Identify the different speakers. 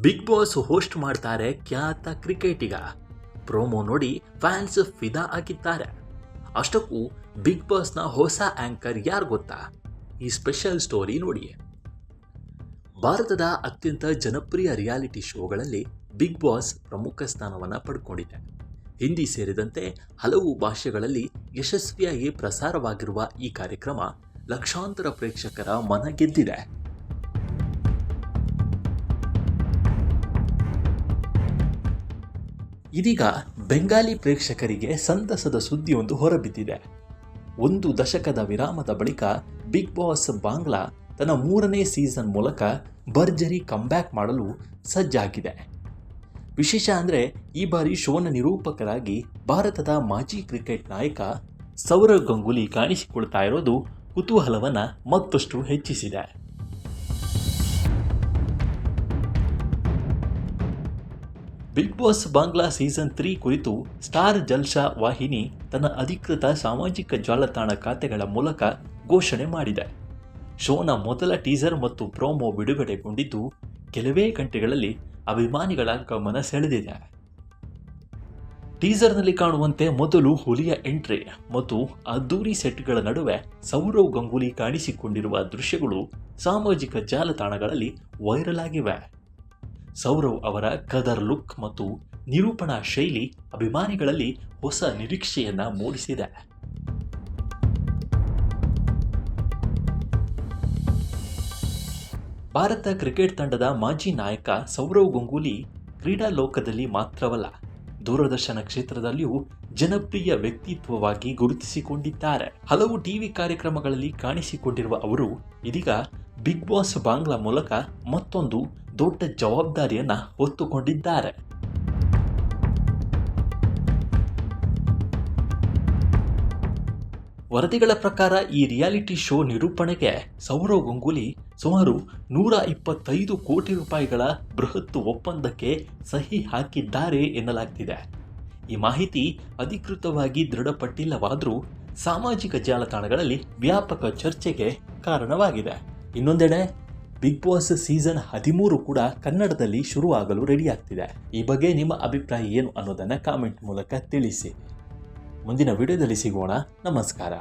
Speaker 1: Big boss host ಮಾಡ್ತಾರೆ ಖ್ಯಾತ ಕ್ರಿಕೆಟಿಗ. ಪ್ರೋಮೋ ನೋಡಿ ಫ್ಯಾನ್ಸ್ ಫಿದಾ ಆಗಿದ್ದಾರೆ. ಅಷ್ಟಕ್ಕೂ ಬಿಗ್ ಬಾಸ್ನ ಹೊಸ ಆಂಕರ್ ಯಾರು ಗೊತ್ತಾ? ಈ ಸ್ಪೆಷಲ್ ಸ್ಟೋರಿ ನೋಡಿ. ಭಾರತದ ಅತ್ಯಂತ ಜನಪ್ರಿಯ ರಿಯಾಲಿಟಿ ಶೋಗಳಲ್ಲಿ ಬಿಗ್ ಬಾಸ್ ಪ್ರಮುಖ ಸ್ಥಾನವನ್ನು ಪಡ್ಕೊಂಡಿದೆ. ಹಿಂದಿ ಸೇರಿದಂತೆ ಹಲವು ಭಾಷೆಗಳಲ್ಲಿ ಯಶಸ್ವಿಯಾಗಿ ಪ್ರಸಾರವಾಗಿರುವ ಈ ಕಾರ್ಯಕ್ರಮ ಲಕ್ಷಾಂತರ ಪ್ರೇಕ್ಷಕರ ಮನ ಗೆದ್ದಿದೆ. ಇದೀಗ ಬೆಂಗಾಲಿ ಪ್ರೇಕ್ಷಕರಿಗೆ ಸಂತಸದ ಸುದ್ದಿಯೊಂದು ಹೊರಬಿದ್ದಿದೆ. 1 ದಶಕದ ವಿರಾಮದ ಬಳಿಕ ಬಿಗ್ ಬಾಸ್ ಬಾಂಗ್ಲಾ ತನ್ನ 3ನೇ ಸೀಸನ್ ಮೂಲಕ ಭರ್ಜರಿ ಕಂಬ್ಯಾಕ್ ಮಾಡಲು ಸಜ್ಜಾಗಿದೆ. ವಿಶೇಷ ಅಂದರೆ ಈ ಬಾರಿ ಶೋನ ನಿರೂಪಕರಾಗಿ ಭಾರತದ ಮಾಜಿ ಕ್ರಿಕೆಟ್ ನಾಯಕ ಸೌರವ್ ಗಂಗೂಲಿ ಕಾಣಿಸಿಕೊಳ್ತಾ ಇರೋದು ಕುತೂಹಲವನ್ನು ಮತ್ತಷ್ಟು ಹೆಚ್ಚಿಸಿದೆ. ಬಿಗ್ ಬಾಸ್ ಬಾಂಗ್ಲಾ ಸೀಸನ್ 3 ಕುರಿತು ಸ್ಟಾರ್ ಜಲ್ಸಾ ವಾಹಿನಿ ತನ್ನ ಅಧಿಕೃತ ಸಾಮಾಜಿಕ ಜಾಲತಾಣ ಖಾತೆಗಳ ಮೂಲಕ ಘೋಷಣೆ ಮಾಡಿದೆ. ಶೋನ ಮೊದಲ ಟೀಸರ್ ಮತ್ತು ಪ್ರೋಮೋ ಬಿಡುಗಡೆಗೊಂಡಿದ್ದು ಕೆಲವೇ ಗಂಟೆಗಳಲ್ಲಿ ಅಭಿಮಾನಿಗಳ ಗಮನ ಸೆಳೆದಿದೆ. ಟೀಸರ್ನಲ್ಲಿ ಕಾಣುವಂತೆ ಮೊದಲು ಹುಲಿಯ ಎಂಟ್ರಿ ಮತ್ತು ಅದ್ದೂರಿ ಸೆಟ್ಗಳ ನಡುವೆ ಸೌರವ್ ಗಂಗೂಲಿ ಕಾಣಿಸಿಕೊಂಡಿರುವ ದೃಶ್ಯಗಳು ಸಾಮಾಜಿಕ ಜಾಲತಾಣಗಳಲ್ಲಿ ವೈರಲ್ ಆಗಿವೆ. ಸೌರವ್ ಅವರ ಕದರ್ ಲುಕ್ ಮತ್ತು ನಿರೂಪಣಾ ಶೈಲಿ ಅಭಿಮಾನಿಗಳಲ್ಲಿ ಹೊಸ ನಿರೀಕ್ಷೆಯನ್ನ ಮೂಡಿಸಿದೆ. ಭಾರತ ಕ್ರಿಕೆಟ್ ತಂಡದ ಮಾಜಿ ನಾಯಕ ಸೌರವ್ ಗಂಗೂಲಿ ಕ್ರೀಡಾ ಲೋಕದಲ್ಲಿ ಮಾತ್ರವಲ್ಲ, ದೂರದರ್ಶನ ಕ್ಷೇತ್ರದಲ್ಲಿಯೂ ಜನಪ್ರಿಯ ವ್ಯಕ್ತಿತ್ವವಾಗಿ ಗುರುತಿಸಿಕೊಂಡಿದ್ದಾರೆ. ಹಲವು ಟಿವಿ ಕಾರ್ಯಕ್ರಮಗಳಲ್ಲಿ ಕಾಣಿಸಿಕೊಂಡಿರುವ ಅವರು ಇದೀಗ ಬಿಗ್ ಬಾಸ್ ಬಾಂಗ್ಲಾ ಮೂಲಕ ಮತ್ತೊಂದು ದೊಡ್ಡ ಜವಾಬ್ದಾರಿಯನ್ನ ಹೊತ್ತುಕೊಂಡಿದ್ದಾರೆ. ವರದಿಗಳ ಪ್ರಕಾರ ಈ ರಿಯಾಲಿಟಿ ಶೋ ನಿರೂಪಣೆಗೆ ಸೌರವ್ ಗಂಗೂಲಿ ಸುಮಾರು 125 ಕೋಟಿ ರೂಪಾಯಿಗಳ ಬೃಹತ್ ಒಪ್ಪಂದಕ್ಕೆ ಸಹಿ ಹಾಕಿದ್ದಾರೆ ಎನ್ನಲಾಗ್ತಿದೆ. ಈ ಮಾಹಿತಿ ಅಧಿಕೃತವಾಗಿ ದೃಢಪಟ್ಟಿಲ್ಲವಾದರೂ ಸಾಮಾಜಿಕ ಜಾಲತಾಣಗಳಲ್ಲಿ ವ್ಯಾಪಕ ಚರ್ಚೆಗೆ ಕಾರಣವಾಗಿದೆ. ಇನ್ನೊಂದೆಡೆ ಬಿಗ್ ಬಾಸ್ ಸೀಸನ್ 13 ಕೂಡ ಕನ್ನಡದಲ್ಲಿ ಶುರುವಾಗಲು ರೆಡಿಯಾಗ್ತಿದೆ. ಈ ಬಗ್ಗೆ ನಿಮ್ಮ ಅಭಿಪ್ರಾಯ ಏನು ಅನ್ನೋದನ್ನು ಕಾಮೆಂಟ್ ಮೂಲಕ ತಿಳಿಸಿ. ಮುಂದಿನ ವಿಡಿಯೋದಲ್ಲಿ ಸಿಗೋಣ. ನಮಸ್ಕಾರ.